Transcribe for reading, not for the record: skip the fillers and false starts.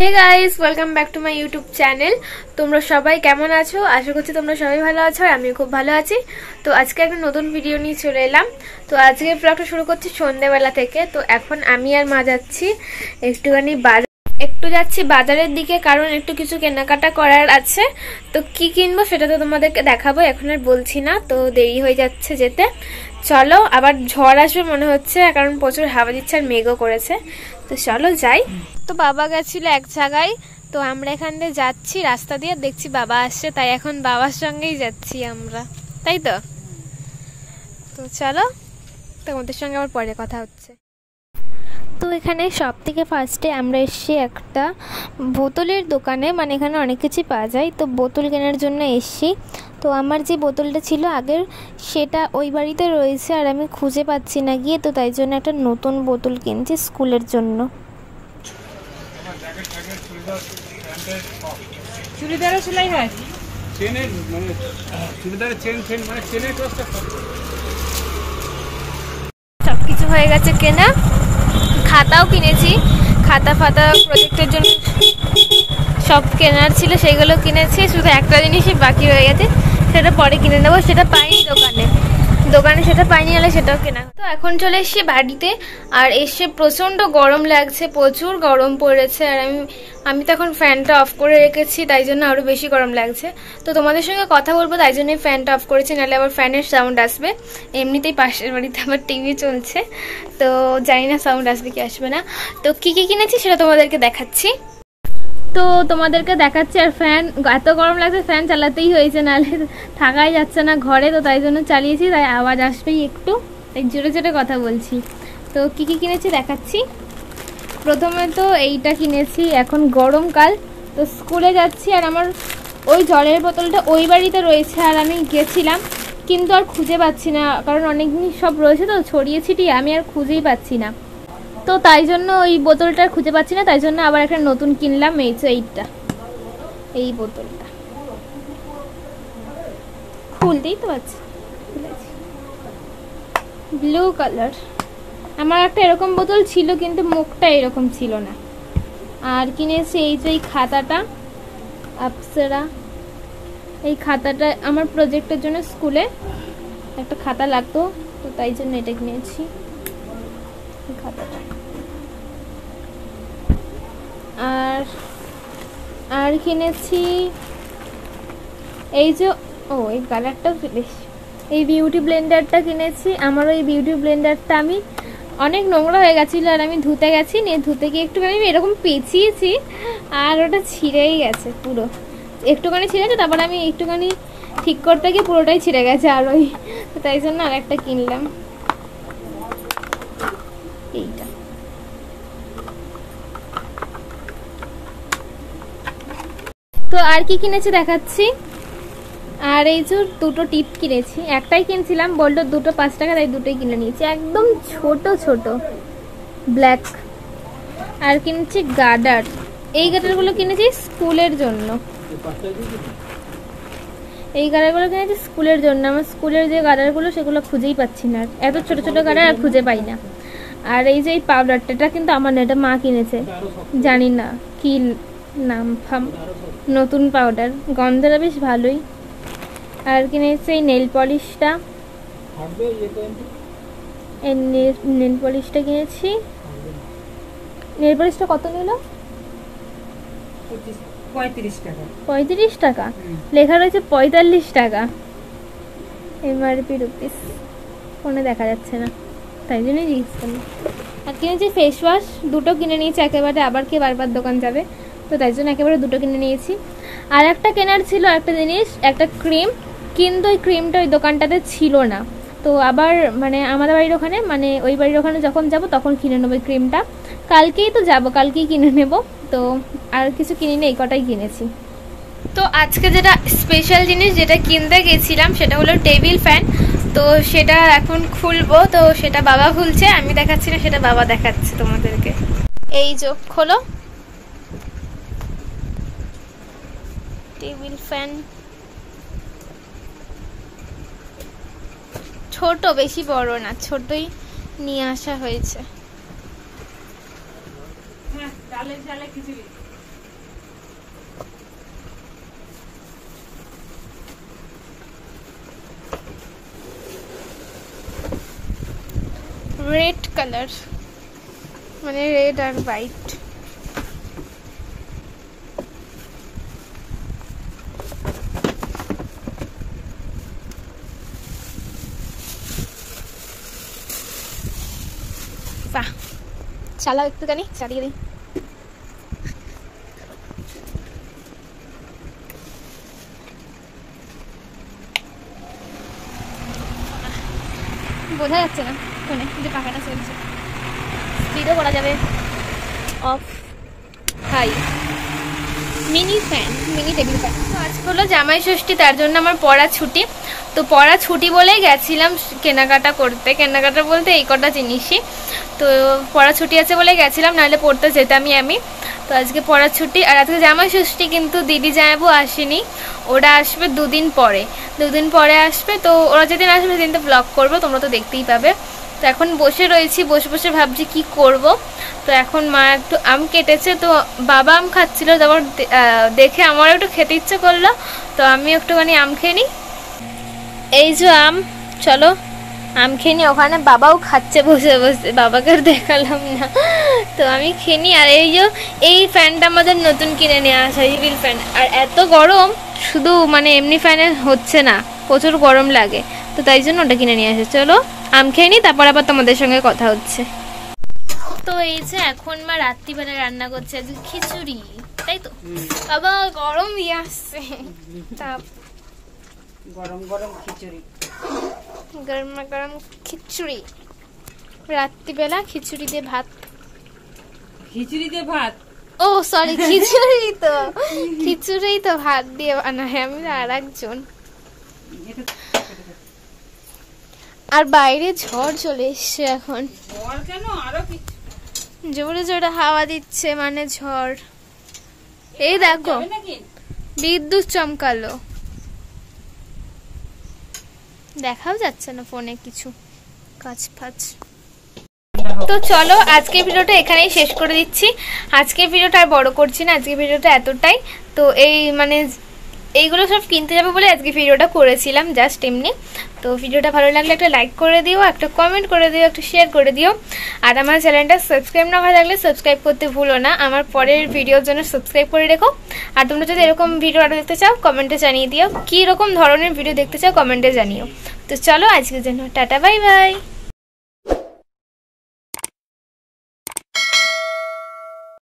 Hey guys welcome back to my YouTube channel. তোমরা সবাই কেমন আছো? আশা করছি তোমরা সবাই ভালো আছো আর আমি খুব ভালো আছি। তো আজকে একটা নতুন ভিডিও নিয়ে চলে এলাম। তো আজকে ব্লগটা শুরু করছি সন্ধ্যাবেলা থেকে। তো এখন আমি আর মা যাচ্ছি একটুখানি যাচ্ছি বাজারের দিকে, কারণ একটু কিছু কেনাকাটা করার আছে। তো কি কিনবো সেটা তো তোমাদেরকে দেখাবো, এখন আর বলছি না, তো দেরি হয়ে যাচ্ছে যেতে। চলো, আবার ঝড় আসবে মনে হচ্ছে, কারণ প্রচুর হাওয়া দিচ্ছে আর মেঘও করেছে। তো চলো যাই। তো বাবা গেছিল এক জায়গায়, তো আমরা এখান দিয়ে যাচ্ছি রাস্তা দিয়ে, দেখছি বাবা আসছে, তাই এখন বাবার সঙ্গেই যাচ্ছি আমরা, তাই তো। তো চলো, তোমাদের সঙ্গে আবার পরে কথা হচ্ছে। তো এখানে সব থেকে ফার্স্টে আমরা এসেছি একটা বোতলের দোকানে, মানে এখানে অনেক কিছু পাওয়া যায়, তো বোতল কেনার জন্য এসেছি। তো আমার যে বোতলটা ছিল আগের, সেটা ওই বাড়িতে রয়েছে আর আমি খুঁজে পাচ্ছি না গিয়ে, তো তাই জন্য একটা নতুন বোতল কিনছি স্কুলের জন্য। চুড়িদারও সেলাই হয়, চেনের মানে চুড়িদারের চেন মানে চেনের কষ্ট। সব কিছু হয়ে গেছে কেনা, খাতাও কিনেছি, খাতা ফাতা প্রজেক্টের জন্য সব কেনার ছিল, সেগুলো কিনেছি। শুধু একটা জিনিসই বাকি হয়ে গেছে, সেটা পরে কিনে নেবো। সেটা পাইনি দোকানে সেটা পাইনি, হলে সেটাও কেনা। তো এখন চলে এসেছি বাড়িতে, আর এসে প্রচণ্ড গরম লাগছে, প্রচুর গরম পড়েছে। আর আমি তো এখন ফ্যানটা অফ করে রেখেছি, তাই জন্য আরও বেশি গরম লাগছে। তো তোমাদের সঙ্গে কথা বলবো, তাই জন্যই ফ্যানটা অফ করেছি, নাহলে আবার ফ্যানের সাউন্ড আসবে। এমনিতেই পাশের বাড়িতে আবার টিভি চলছে, তো জানি না সাউন্ড আসবে কি আসবে না। তো কী কী কিনেছি সেটা তোমাদেরকে দেখাচ্ছি। তো তোমাদেরকে দেখাচ্ছি। আর ফ্যান, এত গরম লাগছে, ফ্যান চালাতেই হয়েছে, নাহলে থাকাই যাচ্ছে না ঘরে, তো তাই জন্য চালিয়েছি, তাই আওয়াজ আসবেই একটু, তাই জোরে জোরে কথা বলছি। তো কী কী কিনেছি দেখাচ্ছি। প্রথমে তো এইটা কিনেছি, এখন গরমকাল, তো স্কুলে যাচ্ছি, আর আমার ওই জলের বোতলটা ওই বাড়িতে রয়েছে, আর আমি গেছিলাম কিন্তু আর খুঁজে পাচ্ছি না, কারণ অনেক জিনিস সব রয়েছে তো ছড়িয়ে ছিটিয়ে, আমি আর খুঁজেই পাচ্ছি না। তো তাই জন্য ওই বোতলটা খুঁজে পাচ্ছি না, তাই জন্য আবার একটা নতুন কিনলাম, এই বোতলটা খুলতেই তো পাচ্ছি, ব্লু কালার। আমার একটা এরকম বোতল ছিল, কিন্তু মুখটা এরকম ছিল না। আর কিনেছি এই খাতাটা, আপসরা। এই খাতাটা আমার প্রজেক্টের জন্য স্কুলে একটা খাতা লাগতো, তো তাই জন্য এটা কিনেছি, খাতাটা। আর কিনেছি এই কালারটাও বেশ, এই বিউটি ব্লেন্ডারটা কিনেছি। আমার ওই বিউটি ব্লেন্ডারটা আমি অনেক নোংরা হয়ে গেছিলো, আর আমি ধুতে গেছি, নিয়ে ধুতে গিয়ে একটুখানি এরকম পেঁচিয়েছি, আর ওটা ছিঁড়েই গেছে পুরো, একটুখানি ছিঁড়েছে, তারপর আমি একটুখানি ঠিক করতে গিয়ে পুরোটাই ছিঁড়ে গেছে। আর তাই জন্য আর একটা কিনলাম, এইটা। তো আর কি কিনেছি দেখাচ্ছি। আর এই যে দুটো টিপ কিনেছি, একটাই কিনছিলাম, বললো দুটো 5 টাকা, তাই দুটোই কিনে নিয়েছি, একদম ছোট ছোট ব্ল্যাক। আর কিনেছি গার্ডার, এই গার্ডারগুলো কিনেছি স্কুলের জন্য, এই গার্ডারগুলো কিনেছি স্কুলের জন্য। আমার স্কুলের যে গার্ডারগুলো সেগুলো খুঁজেই পাচ্ছি না, এত ছোট ছোট গার্ডার আর খুঁজে পাই না। আর এই যে এই পাউডারটা, এটা কিন্তু আমার না, এটা মা কিনেছে, জানি না কি নাম, নতুন পাউডার, গন্ধটা বেশ ভালোই। আর কিনেছি এই নেল পলিশটা, নেল পলিশটা কিনেছি। নেল পলিশটা কত নিল? 35 টাকা, লেখা রয়েছে 45 টাকা, এমআরপি রুপিস, ফোনে দেখা যাচ্ছে না, তাই জন্যই জিজ্ঞেস করলাম। আর কিনেছি ফেস ওয়াশ, দুটো কিনে নিয়েছি একেবারে, আবার কে বারবার দোকান যাবে, তো তাই জন্য একেবারে দুটো কিনে নিয়েছি। আর একটা কেনার ছিল একটা জিনিস, একটা ক্রিম, কিন্তু ওই ক্রিমটা ওই দোকানটাতে ছিল না, তো আবার মানে আমাদের বাড়ির ওখানে, মানে ওই বাড়ির ওখানে যখন যাব তখন কিনে নেবো ক্রিমটা, কালকেই তো যাব, কালকেই কিনে নেব। তো আর কিছু কিনি না, এই কটাই কিনেছি। তো আজকে যেটা স্পেশাল জিনিস যেটা কিনতে গেছিলাম সেটা হলো টেবিল ফ্যান, তো সেটা এখন খুলবো, তো সেটা বাবা খুলছে, আমি দেখাচ্ছি না, সেটা বাবা দেখাচ্ছে তোমাদেরকে। এই যে খোলো, টেবিল ফ্যান ছোট, বেশি বড় না, ছোটই নিয়ে আসা হয়েছে। রেড কালার, মানে রেড আর হোয়াইট। বাহ, চালাও একটুখানি, চালিয়ে দিই। বোঝা যাচ্ছে না ফোনে যে পাখাটা চলছে, স্পিডও করা যাবে, off, high, mini fan, mini table fan. তো আজকে হলো জামাই ষষ্ঠী, তার জন্য আমার পড়া ছুটি। তো পড়া ছুটি বলেই গেছিলাম কেনাকাটা করতে, কেনাকাটা বলতে এই কটা জিনিসই। তো পড়া ছুটি আছে বলে গেছিলাম, নাহলে পড়তে যেতামই আমি। তো আজকে পড়া ছুটি, আর আজকে জামাই ষষ্ঠী, কিন্তু দিদি জামাইবু আসেনি, ওরা আসবে দুদিন পরে আসবে। তো ওরা যেদিন আসবে সেদিন তো ব্লগ করবো, তোমরা তো দেখতেই পাবে। তো এখন বসে রয়েছি, বসে বসে ভাবছি কি করব। তো এখন মা একটু আম কেটেছে, তো বাবা আম খাচ্ছিল, তারপর দেখে আমারও একটু খেতে ইচ্ছে করলো, তো আমি একটুখানি আম খেয়ে নিই। এই যে আম, চলো আম খেয়ে নিই। ওখানে বাবাও খাচ্ছে বসে বসে, বাবাকে আর দেখালাম না, তো আমি খেয়ে নিই। আর এই যে এই ফ্যানটা আমাদের নতুন কিনে নিয়ে আসা, টেবিল ফ্যান। আর এত গরম, শুধু মানে এমনি ফ্যানে হচ্ছে না, প্রচুর গরম লাগে, তো তাই জন্য ওটা কিনে নিয়ে আসে। চলো আম খেয়ে নিই, তারপর আবার তোমাদের সঙ্গে কথা হচ্ছে। তো এই যে এখন মা রাত্রিবেলা রান্না করছে আজকে খিচুড়ি, তাই তো? বাবা গরম দিয়ে আসছে, তাপ, গরম গরম খিচুড়ি, গরমা গরম খিচুড়ি, রাত্রিবেলা খিচুড়ি দিয়ে ভাত। খিচুড়ি দিয়ে ভাত? ও সরি, খিচুড়ি তো ভাত দিয়ে বানায়, আমি আর একজন। আর বাইরে ঝড় চলে এসছে এখন, ঝড় কেন, আরো জোরে জোরে হাওয়া দিচ্ছে, মানে ঝড়। এই দেখো বিদ্যুৎ চমকালো, দেখাও যাচ্ছে না ফোনে কিছু কাজ ফাজ। তো চলো আজকের ভিডিওটা এখানেই শেষ করে দিচ্ছি। আজকের ভিডিওটা আর বড় করছি না, আজকের ভিডিওটা এতটাই। তো এই মানে এইগুলো সব কিনতে যাবো বলে আজকে ভিডিওটা করেছিলাম, জাস্ট এমনি। তো ভিডিওটা ভালো লাগলে একটা লাইক করে দিও, একটা কমেন্ট করে দিও, একটা শেয়ার করে দিও। আর আমার চ্যানেলটা সাবস্ক্রাইব না করা থাকলে সাবস্ক্রাইব করতে ভুলো না, আমার পরের ভিডিওর জন্য সাবস্ক্রাইব করে রেখো। আর তোমরা যদি এরকম ভিডিও আরও দেখতে চাও কমেন্টে জানিয়ে দিও, কী রকম ধরনের ভিডিও দেখতে চাও কমেন্টে জানিও। তো চলো আজকের জন্য টাটা, বাই বাই।